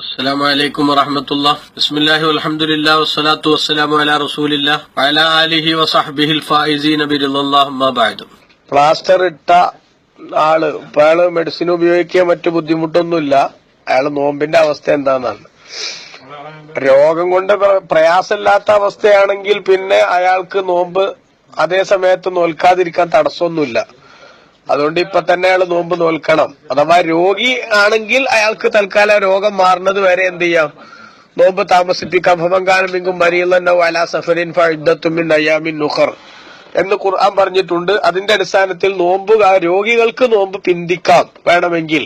السلام عليكم ورحمة الله بسم الله والحمد لله والصلاة والسلام على رسول الله وعلى آله وصحبه الفائزين برضا الله ما بعد. Plaster ഇട്ട ആള് ഇപ്പൊ അയാള് മെഡിസിൻ ഉപയോഗിക്കാൻ മറ്റു ബുദ്ധിമുട്ടൊന്നുമില്ല. അയാള് നോമ്പിന്റെ അവസ്ഥ എന്താണെന്നാണ്. രോഗം കൊണ്ട് പ്രയാസമില്ലാത്ത അവസ്ഥയാണെങ്കിൽ പിന്നെ അയാൾക്ക് നോമ്പ് അതേ സമയത്ത് നോൽക്കാതിരിക്കാൻ തടസ്സമൊന്നുമില്ല. അതുകൊണ്ട് ഇപ്പൊ തന്നെ അയാൾ നോമ്പ് നോൽക്കണം. അഥവാ രോഗി ആണെങ്കിൽ അയാൾക്ക് തൽക്കാലം രോഗം മാറുന്നത് വരെ എന്ത് ചെയ്യാം, നോമ്പ് താമസിപ്പിക്കാം. ഫമൻകാനമിങ്കും മരീളന്നോ അലാ സഫരിൻ ഫഇദ്ദത്തും മിൻ അയ്യാമിൻ ഉഖർ എന്ന് ഖുർആൻ പറഞ്ഞിട്ടുണ്ട്. അതിന്റെ അടിസ്ഥാനത്തിൽ നോമ്പ് രോഗികൾക്ക് നോമ്പ് പിന്തിക്കാം വേണമെങ്കിൽ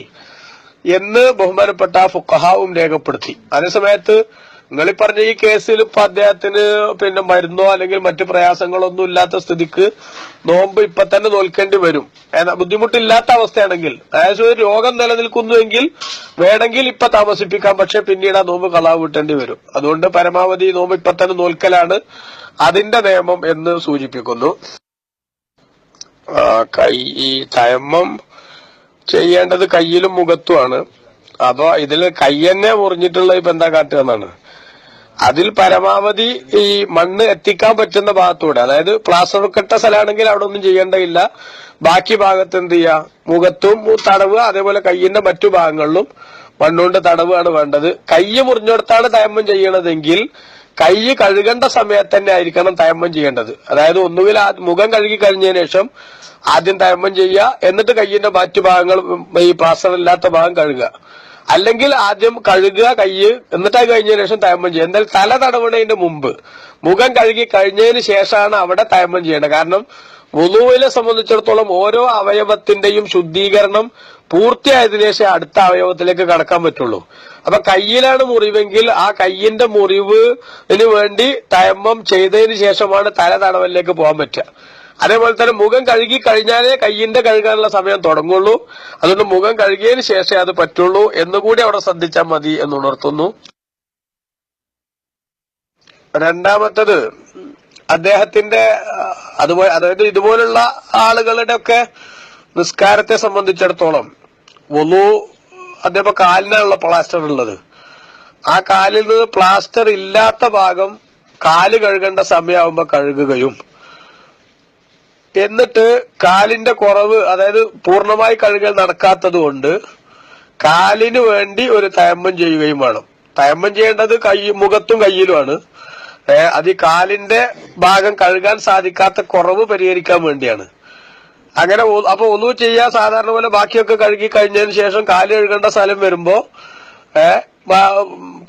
എന്ന് ബഹുമാനപ്പെട്ട ഫുഖഹാവും രേഖപ്പെടുത്തി. അതേസമയത്ത് നിങ്ങൾ പറഞ്ഞ ഈ കേസിൽ ഇപ്പൊ അദ്ദേഹത്തിന് പിന്നെ മരുന്നോ അല്ലെങ്കിൽ മറ്റു പ്രയാസങ്ങളൊന്നും ഇല്ലാത്ത സ്ഥിതിക്ക് നോമ്പ് ഇപ്പൊ തന്നെ നോൽക്കേണ്ടി വരും. ബുദ്ധിമുട്ടില്ലാത്ത അവസ്ഥയാണെങ്കിൽ, അതായത് ഒരു രോഗം നിലനിൽക്കുന്നുവെങ്കിൽ വേണമെങ്കിൽ ഇപ്പൊ താമസിപ്പിക്കാം. പക്ഷെ പിന്നീട് ആ നോമ്പ് കളാ വീട്ടേണ്ടി വരും. അതുകൊണ്ട് പരമാവധി നോമ്പ് ഇപ്പൊ തന്നെ നോൽക്കലാണ് അതിന്റെ നിയമം എന്ന് സൂചിപ്പിക്കുന്നു. ഈ തയമ്മം ചെയ്യേണ്ടത് കയ്യിലും മുഖത്തുമാണ്. അപ്പൊ ഇതിൽ കൈ തന്നെ മുറിഞ്ഞിട്ടുള്ള ഇപ്പൊ എന്താ കാട്ടുക എന്നാണ്. അതിൽ പരമാവധി ഈ മണ്ണ് എത്തിക്കാൻ പറ്റുന്ന ഭാഗത്തൂടെ, അതായത് പ്ലാസ്റ്റർ കെട്ട സ്ഥലമാണെങ്കിൽ അവിടെ ഒന്നും ചെയ്യേണ്ടതില്ല. ബാക്കി ഭാഗത്ത് എന്ത് ചെയ്യുക, മുഖത്തും തടവുക, അതേപോലെ കയ്യിന്റെ മറ്റു ഭാഗങ്ങളിലും മണ്ണുകൊണ്ട് തടവുകയാണ് വേണ്ടത്. കൈ മുറിഞ്ഞെടുത്താണ് തയമ്മം ചെയ്യണതെങ്കിൽ കൈ കഴുകേണ്ട സമയത്ത് തന്നെ ആയിരിക്കണം തയമ്മം ചെയ്യേണ്ടത്. അതായത് ഒന്നുകിൽ മുഖം കഴുകി കഴിഞ്ഞതിന് ശേഷം ആദ്യം തയമ്മം ചെയ്യുക, എന്നിട്ട് കയ്യിന്റെ മറ്റു ഭാഗങ്ങൾ ഈ പ്ലാസ്റ്റർ ഇല്ലാത്ത ഭാഗം കഴുകുക. അല്ലെങ്കിൽ ആദ്യം കഴുകുക കയ്യ്, എന്നിട്ട് അത് കഴിഞ്ഞതിന് ശേഷം തയമ്മം ചെയ്യുക. എന്നാൽ തല തടവണതിന് മുമ്പ് മുഖം കഴുകി കഴിഞ്ഞതിന് ശേഷമാണ് അവിടെ തയമ്മം ചെയ്യേണ്ടത്. കാരണം വുളൂവിനെ സംബന്ധിച്ചിടത്തോളം ഓരോ അവയവത്തിന്റെയും ശുദ്ധീകരണം പൂർത്തിയായതിനു ശേഷം അടുത്ത അവയവത്തിലേക്ക് കടക്കാൻ പറ്റുള്ളൂ. അപ്പൊ കയ്യിലാണ് മുറിവെങ്കിൽ ആ കയ്യിന്റെ മുറിവിന് വേണ്ടി തയമ്മം ചെയ്തതിന് ശേഷമാണ് തല തടവലിലേക്ക് പോകാൻ പറ്റുക. അതേപോലെ തന്നെ മുഖം കഴുകി കഴിഞ്ഞാലേ കയ്യിന്റെ കഴുകാനുള്ള സമയം തുടങ്ങുള്ളൂ. അതുകൊണ്ട് മുഖം കഴുകിയതിന് ശേഷമേ അത് പറ്റുള്ളൂ എന്നുകൂടി അവിടെ ശ്രദ്ധിച്ചാൽ മതി എന്നുണർത്തുന്നു. രണ്ടാമത്തത് അദ്ദേഹത്തിന്റെ അതായത് ഇതുപോലുള്ള ആളുകളുടെ ഒക്കെ നിസ്കാരത്തെ സംബന്ധിച്ചിടത്തോളം വുളു, അതേപോലെ കാലിനാണുള്ള പ്ലാസ്റ്റർ ഉള്ളത്. ആ കാലിൽ നിന്ന് പ്ലാസ്റ്റർ ഇല്ലാത്ത ഭാഗം കാല് കഴുകേണ്ട സമയമാകുമ്പോ കഴുകുകയും, എന്നിട്ട് കാലിന്റെ കുറവ്, അതായത് പൂർണ്ണമായി കഴുകൽ നടക്കാത്തത് കൊണ്ട് കാലിന് വേണ്ടി ഒരു തയമ്മം ചെയ്യുകയും വേണം. തയമ്മം ചെയ്യേണ്ടത് മുഖത്തും കയ്യിലുമാണ്. അത് ഈ കാലിന്റെ ഭാഗം കഴുകാൻ സാധിക്കാത്ത കുറവ് പരിഹരിക്കാൻ വേണ്ടിയാണ്. അങ്ങനെ അപ്പൊ ഒന്നു ചെയ്യാൻ സാധാരണ പോലെ ബാക്കിയൊക്കെ കഴുകി കഴിഞ്ഞതിന് ശേഷം കാല് കഴുകേണ്ട സ്ഥലം വരുമ്പോ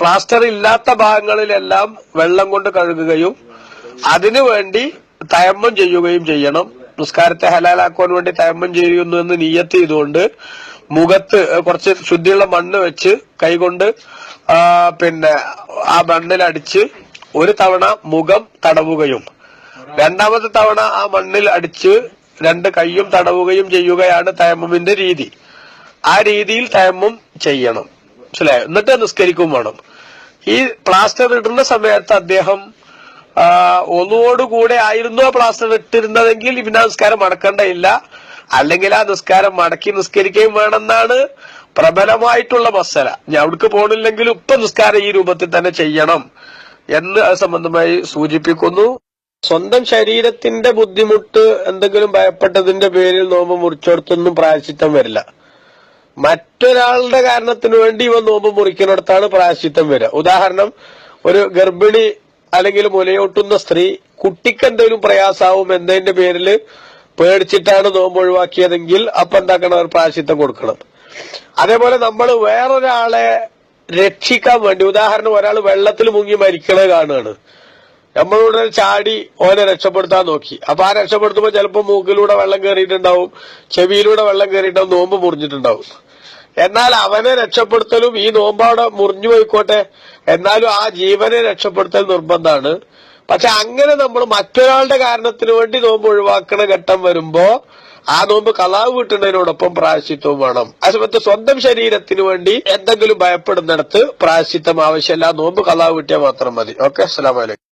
പ്ലാസ്റ്റർ ഇല്ലാത്ത ഭാഗങ്ങളിലെല്ലാം വെള്ളം കൊണ്ട് കഴുകുകയും അതിനു വേണ്ടി തയമ്മം ചെയ്യുകയും ചെയ്യണം. നിസ്കാരത്തെ ഹലാലാക്കുവാൻ വേണ്ടി തയമ്മം ചെയ്യുന്നു എന്ന് നിയ്യത്ത് ചെയ്തുകൊണ്ട് മുഖത്ത് കുറച്ച് ശുദ്ധിയുള്ള മണ്ണ് വെച്ച് കൈകൊണ്ട് പിന്നെ ആ മണ്ണിലടിച്ച് ഒരു തവണ മുഖം തടവുകയും രണ്ടാമത്തെ തവണ ആ മണ്ണിൽ അടിച്ച് രണ്ട് കൈയും തടവുകയും ചെയ്യുകയാണ് തയമ്മമിന്റെ രീതി. ആ രീതിയിൽ തയമ്മം ചെയ്യണം, മനസ്സിലായോ? എന്നിട്ട് നിസ്കരിക്കും വേണം. ഈ പ്ലാസ്റ്റർ ഇടുന്ന സമയത്ത് അദ്ദേഹം ഒന്നുകൂടെ ആയിരുന്നു ആ പ്ലാസ്റ്റർ ഇട്ടിരുന്നതെങ്കിൽ പിന്നെ നിസ്കാരം മടക്കേണ്ടയില്ല. അല്ലെങ്കിൽ ആ നിസ്കാരം മടക്കി നിസ്കരിക്കുകയും വേണമെന്നാണ് പ്രബലമായിട്ടുള്ള മസല. ഞാൻ അവിടേക്ക് പോണില്ലെങ്കിലും ഇപ്പൊ നിസ്കാരം ഈ രൂപത്തിൽ തന്നെ ചെയ്യണം എന്ന് അത് സംബന്ധമായി സൂചിപ്പിക്കുന്നു. സ്വന്തം ശരീരത്തിന്റെ ബുദ്ധിമുട്ട് എന്തെങ്കിലും ഭയപ്പെട്ടതിന്റെ പേരിൽ നോമ്പ് മുറിച്ചെടുത്തൊന്നും പ്രായശ്ചിത്തം വരില്ല. മറ്റൊരാളുടെ കാരണത്തിന് വേണ്ടി ഇവ നോമ്പ് മുറിക്കുന്നിടത്താണ് പ്രായശ്ചിത്തം വരിക. ഉദാഹരണം, ഒരു ഗർഭിണി അല്ലെങ്കിൽ മുലയൂട്ടുന്ന സ്ത്രീ കുട്ടിക്ക് എന്തെങ്കിലും പ്രയാസാവും എന്നതിന്റെ പേരിൽ പേടിച്ചിട്ടാണ് നോമ്പ് ഒഴിവാക്കിയതെങ്കിൽ അപ്പൊ എന്താക്കണം, ഒരു പ്രായശ്ചിത്തം കൊടുക്കണം. അതേപോലെ നമ്മൾ വേറൊരാളെ രക്ഷിക്കാൻ വേണ്ടി, ഉദാഹരണം ഒരാൾ വെള്ളത്തിൽ മുങ്ങി മരിക്കണത് കാണുകയാണ്, നമ്മളുടെ ചാടി ഓനെ രക്ഷപ്പെടുത്താൻ നോക്കി. അപ്പൊ ആ രക്ഷപ്പെടുത്തുമ്പോ ചിലപ്പോൾ മൂക്കിലൂടെ വെള്ളം കയറിയിട്ടുണ്ടാവും, ചെവിയിലൂടെ വെള്ളം കയറിയിട്ടുണ്ടാവും, നോമ്പ് മുറിഞ്ഞിട്ടുണ്ടാവും. എന്നാൽ അവനെ രക്ഷപ്പെടുത്തലും ഈ നോമ്പവിടെ മുറിഞ്ഞു പോയിക്കോട്ടെ, എന്നാലും ആ ജീവനെ രക്ഷപ്പെടുത്തൽ നിർബന്ധമാണ്. പക്ഷെ അങ്ങനെ നമ്മൾ മറ്റൊരാളുടെ കാരണത്തിന് വേണ്ടി നോമ്പ് ഒഴിവാക്കണ ഘട്ടം വരുമ്പോ ആ നോമ്പ് കളാവ് വീട്ടുന്നതിനോടൊപ്പം പ്രായശ്ചിത്തവും വേണം. ആ സമയത്ത് സ്വന്തം ശരീരത്തിന് വേണ്ടി എന്തെങ്കിലും ഭയപ്പെടുന്നിടത്ത് പ്രായശ്ചിത്തം ആവശ്യമില്ല, നോമ്പ് കളാവ് വീട്ടിയാൽ മാത്രം മതി. ഓക്കെ, അസ്സലാമു അലൈക്കും.